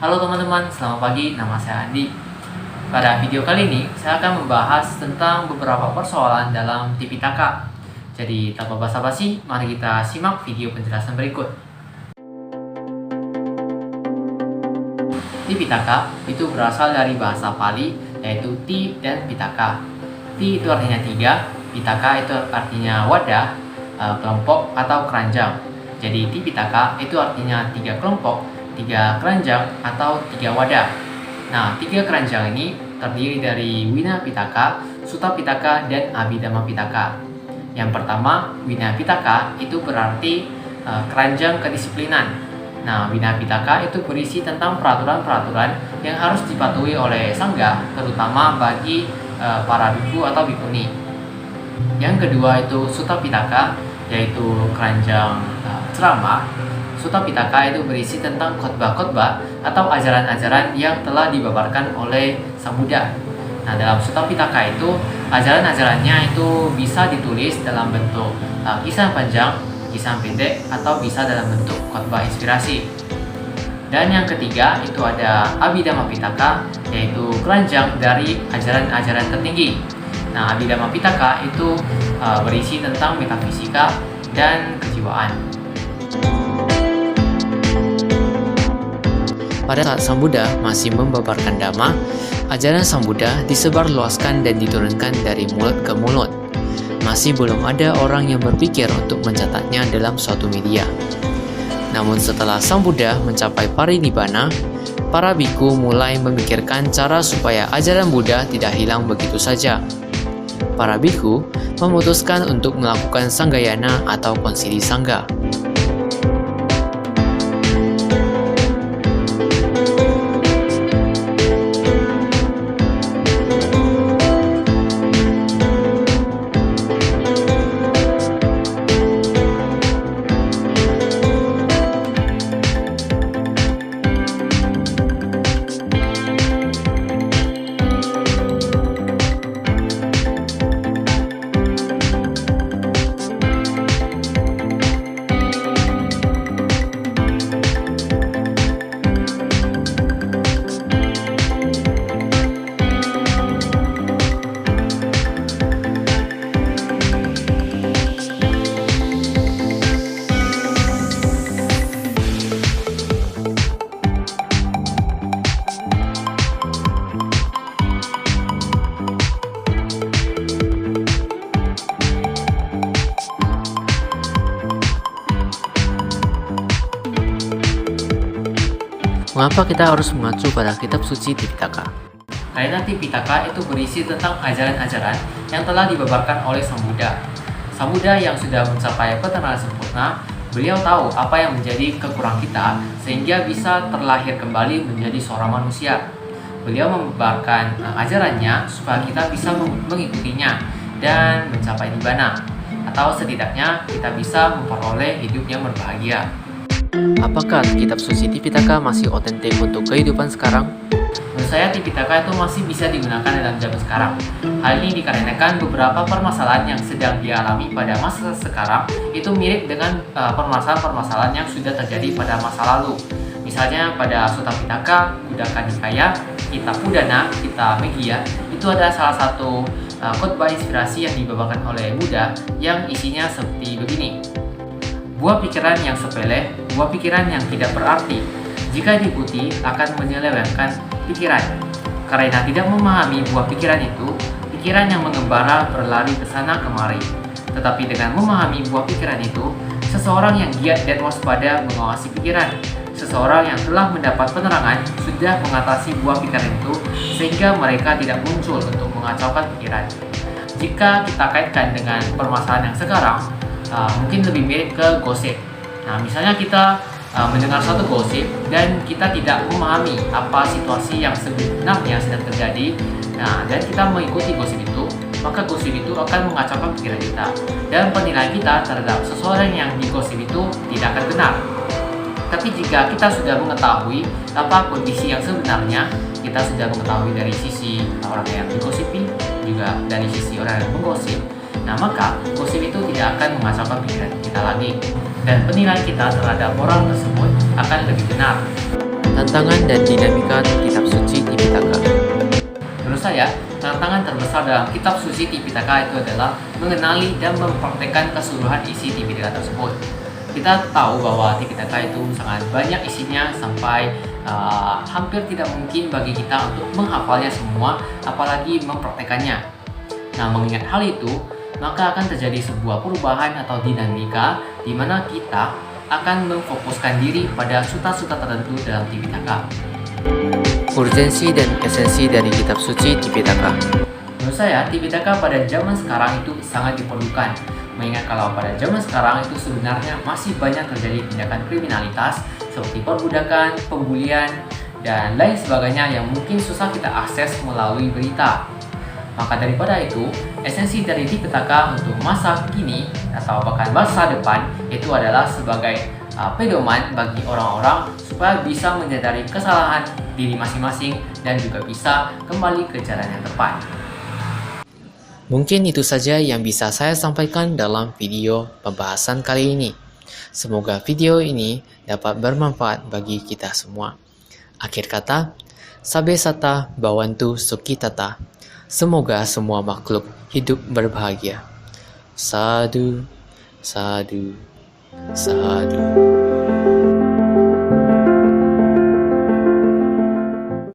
Halo teman-teman, selamat pagi, nama saya Andi. Pada video kali ini, saya akan membahas tentang beberapa persoalan dalam Tipitaka. Jadi, tanpa basa-basi, mari kita simak video penjelasan berikut. Tipitaka itu berasal dari bahasa Pali, yaitu Ti dan Pitaka. Ti itu artinya 3, Pitaka itu artinya wadah, kelompok atau keranjang. Jadi, Tipitaka itu artinya 3 kelompok, 3 keranjang atau 3 wadah. Nah, 3 keranjang ini terdiri dari Wina Pitaka, Sutta Pitaka, dan Abhidhamma Pitaka. Yang pertama, Wina Pitaka itu berarti keranjang kedisiplinan. Nah, Wina Pitaka itu berisi tentang peraturan-peraturan yang harus dipatuhi oleh sangga, terutama bagi para biku atau bikuni. Yang kedua itu Sutta Pitaka, yaitu keranjang ceramah. Sutta Pitaka itu berisi tentang khotbah-khotbah atau ajaran-ajaran yang telah dibabarkan oleh Sang Buddha. Nah, dalam Sutta Pitaka itu, ajaran-ajarannya itu bisa ditulis dalam bentuk kisah panjang, kisah pendek, atau bisa dalam bentuk khotbah inspirasi. Dan yang ketiga itu ada Abhidhamma Pitaka, yaitu keranjang dari ajaran-ajaran tertinggi. Nah, Abhidhamma Pitaka itu berisi tentang metafisika dan kejiwaan. Pada saat Sang Buddha masih membabarkan Dhamma, ajaran Sang Buddha disebarluaskan dan diturunkan dari mulut ke mulut. Masih belum ada orang yang berpikir untuk mencatatnya dalam suatu media. Namun setelah Sang Buddha mencapai parinibbana, para biku mulai memikirkan cara supaya ajaran Buddha tidak hilang begitu saja. Para biku memutuskan untuk melakukan sanggayana atau konsili sangga. Mengapa kita harus mengacu pada kitab suci Tipitaka? Karena Tipitaka itu berisi tentang ajaran-ajaran yang telah dibabarkan oleh Sang Buddha. Sang Buddha yang sudah mencapai ketenaran sempurna, beliau tahu apa yang menjadi kekurangan kita sehingga bisa terlahir kembali menjadi seorang manusia. Beliau membabarkan ajarannya supaya kita bisa mengikutinya dan mencapai nibbana, atau setidaknya kita bisa memperoleh hidup yang berbahagia. Apakah kitab suci Tipitaka masih otentik untuk kehidupan sekarang? Menurut saya Tipitaka itu masih bisa digunakan dalam zaman sekarang. Hal ini dikarenakan beberapa permasalahan yang sedang dialami pada masa sekarang itu mirip dengan permasalahan-permasalahan yang sudah terjadi pada masa lalu. Misalnya pada Sutta Pitaka, Khuddaka Nikaya, Kitab Udana, Kitab Meggiya, itu adalah salah satu khotbah inspirasi yang dibawakan oleh Buddha yang isinya seperti begini. Buah pikiran yang sepele, buah pikiran yang tidak berarti, jika diikuti akan menyelewengkan pikiran. Karena tidak memahami buah pikiran itu, pikiran yang mengembara berlari ke sana kemari. Tetapi dengan memahami buah pikiran itu, seseorang yang giat dan waspada mengawasi pikiran. Seseorang yang telah mendapat penerangan sudah mengatasi buah pikiran itu, sehingga mereka tidak muncul untuk mengacaukan pikiran. Jika kita kaitkan dengan permasalahan yang sekarang, mungkin lebih mirip ke gosip. Nah, misalnya kita mendengar suatu gosip dan kita tidak memahami apa situasi yang sebenarnya sedang terjadi. Nah, dan kita mengikuti gosip itu, maka gosip itu akan mengacaukan pikiran kita dan penilaian kita terhadap seseorang yang digosip itu tidak akan benar. Tapi jika kita sudah mengetahui apa kondisi yang sebenarnya, kita sudah mengetahui dari sisi orang yang digosipi, juga dari sisi orang yang menggosip, nah maka gosip itu tidak akan mengacaukan pikiran kita lagi dan penilaian kita terhadap orang tersebut akan lebih benar. tantangan dan dinamika kitab suci Tipitaka. Menurut saya, tantangan terbesar dalam kitab suci Tipitaka itu adalah mengenali dan mempraktekkan keseluruhan isi Tipitaka tersebut. Kita tahu bahwa Tipitaka itu sangat banyak isinya sampai hampir tidak mungkin bagi kita untuk menghafalnya semua, apalagi mempraktekannya. Nah, mengingat hal itu, maka akan terjadi sebuah perubahan atau dinamika di mana kita akan memfokuskan diri pada suta-suta tertentu dalam Tipitaka. Urgensi dan esensi dari kitab suci Tipitaka. Menurut saya, Tipitaka pada zaman sekarang itu sangat diperlukan. Mengingat kalau pada zaman sekarang itu sebenarnya masih banyak terjadi tindakan kriminalitas seperti perbudakan, pembulian, dan lain sebagainya yang mungkin susah kita akses melalui berita. Maka daripada itu, esensi dari Tipitaka untuk masa kini atau bahkan masa depan itu adalah sebagai pedoman bagi orang-orang supaya bisa menyadari kesalahan diri masing-masing dan juga bisa kembali ke jalan yang tepat. Mungkin itu saja yang bisa saya sampaikan dalam video pembahasan kali ini. Semoga video ini dapat bermanfaat bagi kita semua. Akhir kata, Sabe Sata Bawantu Sukitata. Semoga semua makhluk hidup berbahagia. Sadu, sadu, sadu.